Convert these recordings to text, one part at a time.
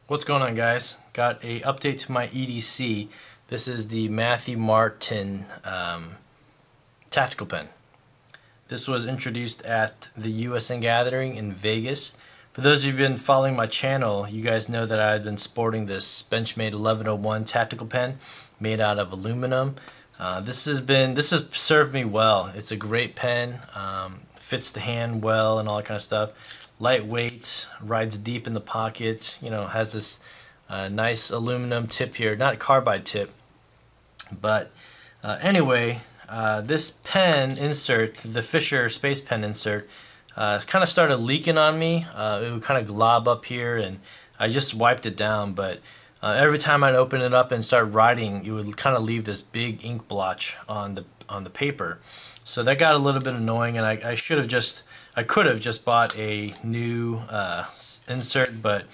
What's going on, guys? Got a update to my EDC. This is the Matthew Martin tactical pen. This was introduced at the USN Gathering in Vegas. For those of you who've been following my channel, you guys know that I've been sporting this Benchmade 1101 tactical pen made out of aluminum. This has served me well. It's a great pen, fits the hand well and all that kind of stuff. Lightweight, rides deep in the pocket, has this nice aluminum tip here, not carbide tip, but anyway, this pen insert, the Fisher Space Pen insert, kind of started leaking on me. It would kind of glob up here, and I just wiped it down, but every time I'd open it up and start writing, it would kind of leave this big ink blotch on the paper. So that got a little bit annoying, and I could have just bought a new insert, but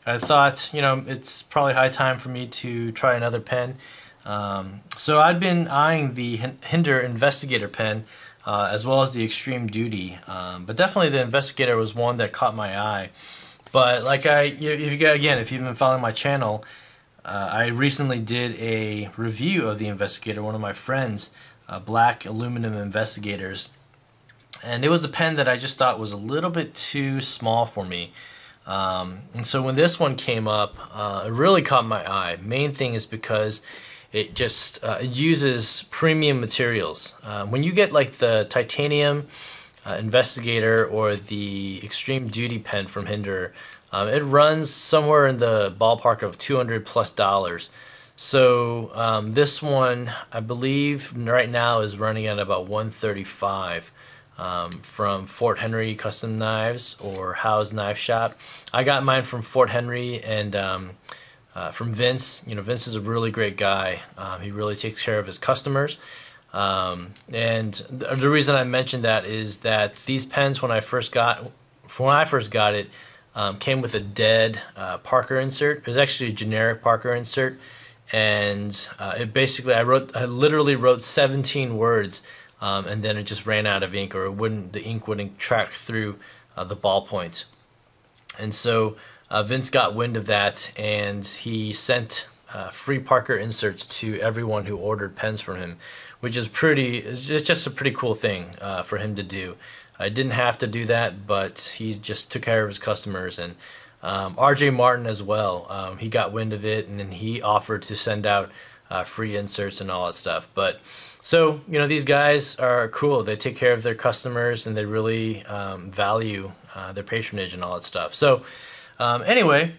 I thought, it's probably high time for me to try another pen. So I'd been eyeing the Hinder Investigator pen as well as the Extreme Duty, but definitely the Investigator was one that caught my eye. But if you've been following my channel, I recently did a review of the Investigator, one of my friends, black aluminum Investigators. And it was a pen that I just thought was a little bit too small for me. And so when this one came up, it really caught my eye. Main thing is because it just it uses premium materials. When you get like the titanium Investigator or the Extreme Duty pen from Hinder, it runs somewhere in the ballpark of $200+. So this one, I believe right now is running at about $135. From Fort Henry Custom Knives or Howe's Knife Shop. I got mine from Fort Henry and from Vince. Vince is a really great guy. He really takes care of his customers. And the reason I mentioned that is that these pens, when I first got it, came with a dead Parker insert. It was actually a generic Parker insert, and it basically I literally wrote 17 words. And then it just ran out of ink, or the ink wouldn't track through the ballpoint. And so Vince got wind of that, and he sent free Parker inserts to everyone who ordered pens from him, which is it's just a pretty cool thing for him to do. I didn't have to do that, but he just took care of his customers. And RJ Martin as well, he got wind of it, and then he offered to send out free inserts and all that stuff. But so, these guys are cool. They take care of their customers, and they really value their patronage and all that stuff. So anyway,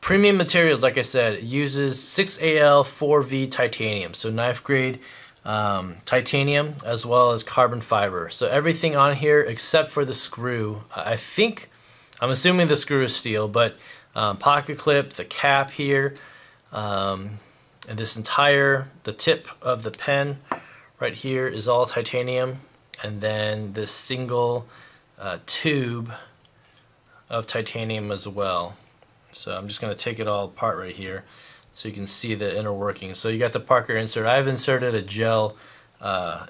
premium materials, like I said, it uses 6Al 4V titanium, so knife grade titanium, as well as carbon fiber. So everything on here except for the screw, I'm assuming the screw is steel, but pocket clip, the cap here, and the tip of the pen right here is all titanium, and then this single tube of titanium as well. So I'm just going to take it all apart right here so you can see the inner workings. So you got the Parker insert. I've inserted a gel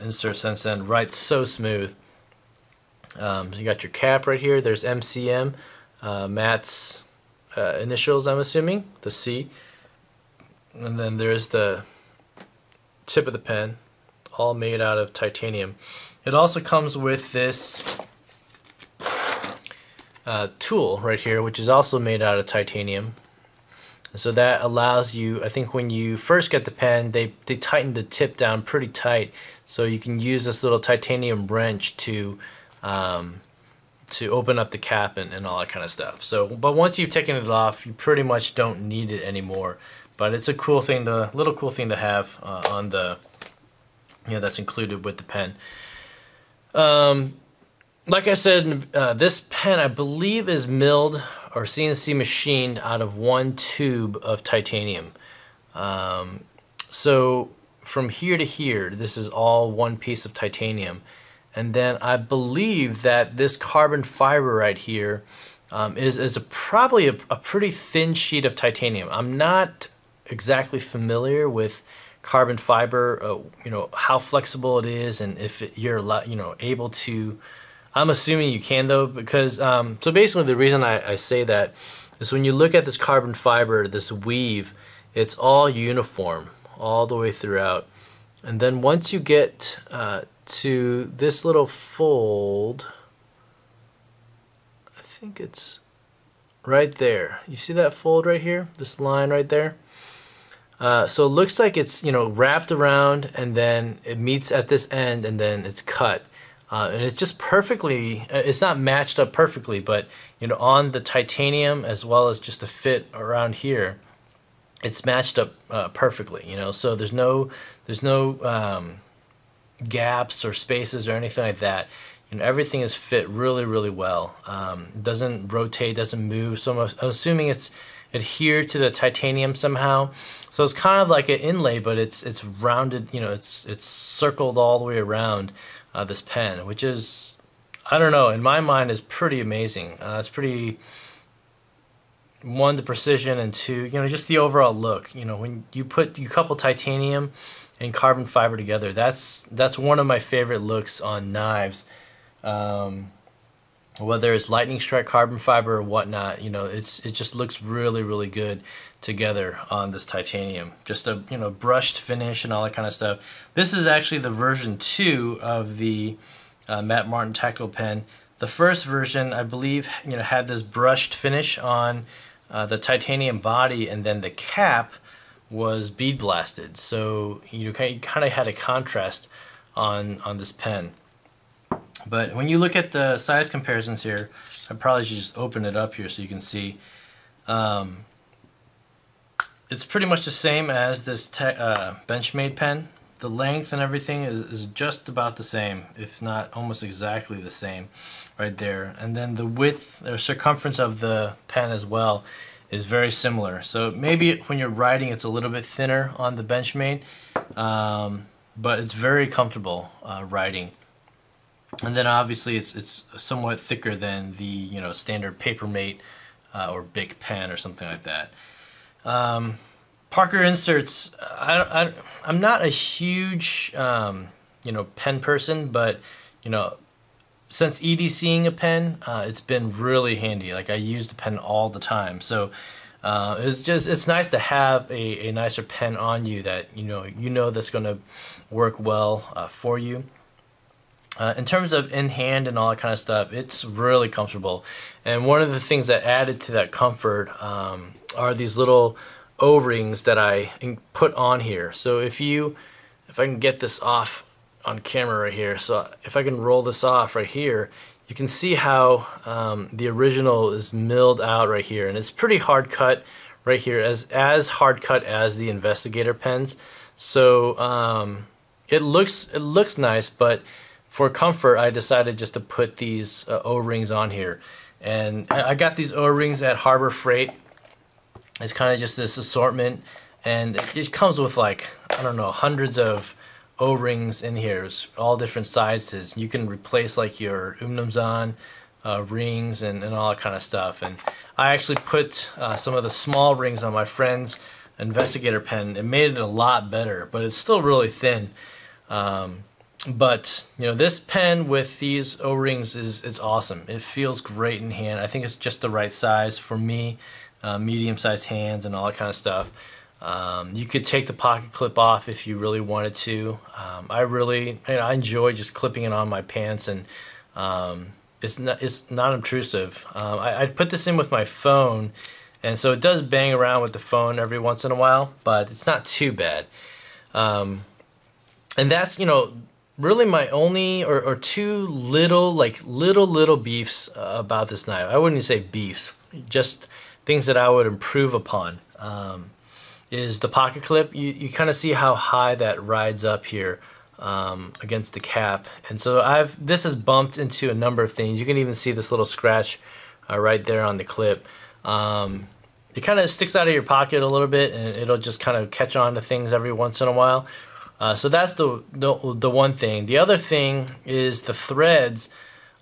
insert since then. Writes so smooth. You got your cap right here. There's MCM, Matt's initials, I'm assuming, the C. And then there's the tip of the pen, all made out of titanium. It also comes with this tool right here, which is also made out of titanium. So that allows you, I think when you first get the pen, they tighten the tip down pretty tight, so you can use this little titanium wrench to open up the cap and all that kind of stuff. So, but once you've taken it off, you pretty much don't need it anymore. But it's a little cool thing to have on the, that's included with the pen. Like I said, this pen I believe is milled or CNC machined out of one tube of titanium. So from here to here, this is all one piece of titanium. And then I believe that this carbon fiber right here is probably a pretty thin sheet of titanium. I'm not exactly familiar with carbon fiber, how flexible it is, and if you're able to. I'm assuming you can, though, because so basically the reason I say that is when you look at this carbon fiber, this weave, it's all uniform all the way throughout. And then once you get to this little fold, I think it's right there. You see that fold right here? This line right there? So it looks like it's, you know, wrapped around and then it meets at this end and then it's cut. And it's just perfectly, it's not matched up perfectly, but, you know, on the titanium as well as just the fit around here, it's matched up perfectly, you know, so there's no gaps or spaces or anything like that. You know, everything is fit really, really well. Doesn't rotate, doesn't move. So I'm assuming it's adhered to the titanium somehow. So it's kind of like an inlay, but it's rounded. You know, it's circled all the way around this pen, which is, I don't know, in my mind is pretty amazing. It's pretty, one, the precision, and two, you know, just the overall look. You know, when you couple titanium and carbon fiber together, that's one of my favorite looks on knives. Whether it's lightning strike carbon fiber or whatnot, you know, it just looks really, really good together on this titanium. Just a, you know, brushed finish and all that kind of stuff. This is actually the version 2 of the Matt Martin tactical pen. The first version, I believe, you know, had this brushed finish on the titanium body, and then the cap was bead blasted. So you kind of had a contrast on this pen. But when you look at the size comparisons here, I probably should just open it up here so you can see. It's pretty much the same as this Benchmade pen. The length and everything is just about the same, if not almost exactly the same right there. And then the width or circumference of the pen as well is very similar. So maybe when you're writing it's a little bit thinner on the Benchmade, but it's very comfortable writing. And then obviously it's somewhat thicker than the, you know, standard Papermate or Bic pen or something like that. Parker inserts, I'm not a huge you know, pen person, but, you know, since EDCing a pen, it's been really handy. Like, I use the pen all the time, so it's nice to have a nicer pen on you that you know that's going to work well for you. In terms of in hand and all that kind of stuff, it's really comfortable. And one of the things that added to that comfort are these little O-rings that I put on here. So if I can get this off on camera right here, so if I can roll this off right here, you can see how the original is milled out right here, and it's pretty hard cut right here, as hard cut as the Investigator pens. So it looks nice, but for comfort, I decided just to put these O-rings on here. And I got these O-rings at Harbor Freight. It's kind of just this assortment, and it comes with, like, I don't know, hundreds of O-rings in here, all different sizes. You can replace like your Umnumzan rings and all that kind of stuff. And I actually put some of the small rings on my friend's Investigator pen. It made it a lot better, but it's still really thin. But you know, this pen with these O-rings it's awesome. It feels great in hand. I think it's just the right size for me, medium-sized hands and all that kind of stuff. You could take the pocket clip off if you really wanted to. I enjoy just clipping it on my pants, and it's not intrusive. I put this in with my phone, and so it does bang around with the phone every once in a while, but it's not too bad. And that's, you know, really my only or two little beefs about this knife. I wouldn't even say beefs, just things that I would improve upon. Is the pocket clip. You kind of see how high that rides up here against the cap, and so this has bumped into a number of things. You can even see this little scratch right there on the clip. It kind of sticks out of your pocket a little bit, and it'll just kind of catch on to things every once in a while. So that's the one thing. The other thing is the threads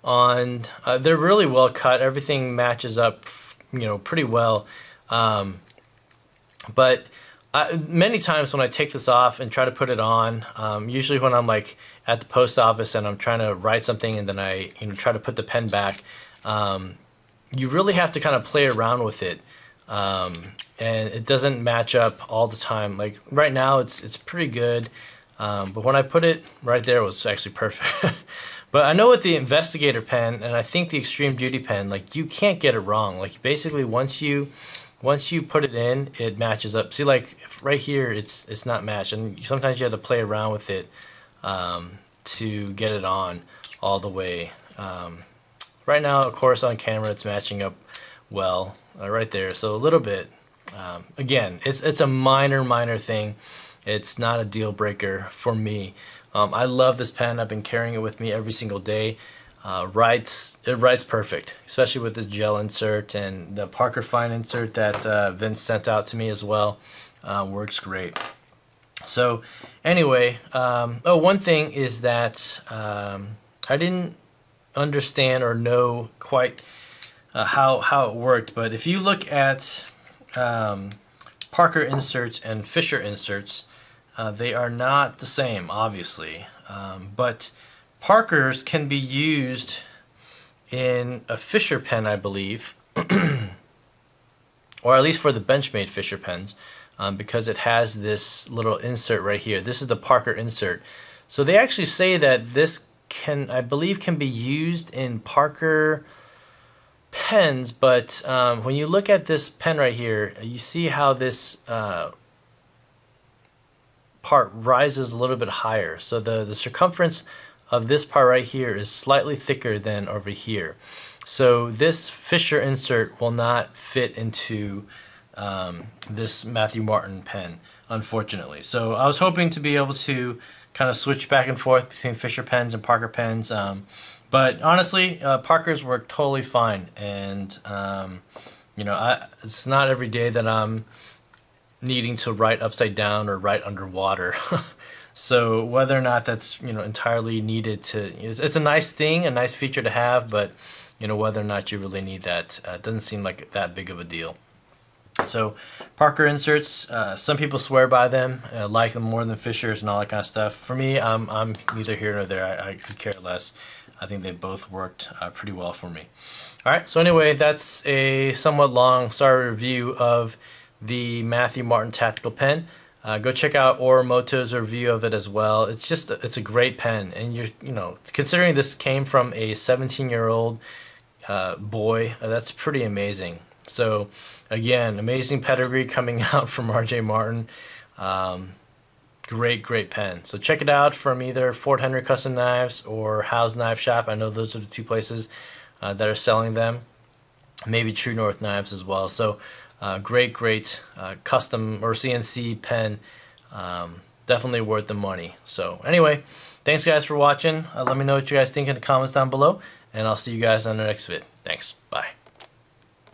on. They're really well cut. Everything matches up, you know, pretty well. But many times when I take this off and try to put it on, usually when I'm like at the post office and I'm trying to write something and then I try to put the pen back, you really have to kind of play around with it. And it doesn't match up all the time. Like right now it's pretty good. But when I put it right there, it was actually perfect. But I know with the Investigator pen, and I think the Extreme Duty pen, like you can't get it wrong. Like basically once you put it in, it matches up. See, like right here, it's not matched, and sometimes you have to play around with it to get it on all the way. Right now, of course, on camera, it's matching up well right there. So a little bit. Again, it's a minor thing. It's not a deal breaker for me. I love this pen. I've been carrying it with me every single day. It writes perfect, especially with this gel insert, and the Parker Fine insert that Vince sent out to me as well. Works great. So anyway, oh, one thing is that I didn't understand or know quite how it worked, but if you look at Parker inserts and Fisher inserts, they are not the same, obviously, but Parker's can be used in a Fisher pen, I believe, or at least for the Benchmade Fisher pens, because it has this little insert right here. This is the Parker insert. So they actually say that this can, I believe, can be used in Parker pens, but when you look at this pen right here, you see how this part rises a little bit higher. So the circumference of this part right here is slightly thicker than over here. So this Fisher insert will not fit into this Matthew Martin pen, unfortunately. So I was hoping to be able to kind of switch back and forth between Fisher pens and Parker pens. But honestly, Parkers work totally fine. And, you know, it's not every day that I'm needing to write upside down or write underwater. So whether or not that's, you know, entirely needed to, it's a nice thing, a nice feature to have, but, you know, whether or not you really need that, doesn't seem like that big of a deal. So Parker inserts, some people swear by them, like them more than Fishers and all that kind of stuff. For me, I'm neither here nor there. I could care less. I think they both worked pretty well for me. All right, so anyway, that's a somewhat long, sorry, review of the Matthew Martin tactical pen. Go check out Orimoto's review of it as well. It's just, it's a great pen, and you know, considering this came from a 17-year-old boy, that's pretty amazing. So again, amazing pedigree coming out from R.J. Martin. Great pen. So check it out from either Fort Henry Custom Knives or Howe's Knife Shop. I know those are the two places that are selling them. Maybe True North Knives as well. So great custom or CNC pen. Definitely worth the money. So anyway, thanks guys for watching. Let me know what you guys think in the comments down below, and I'll see you guys on the next vid. Thanks. Bye.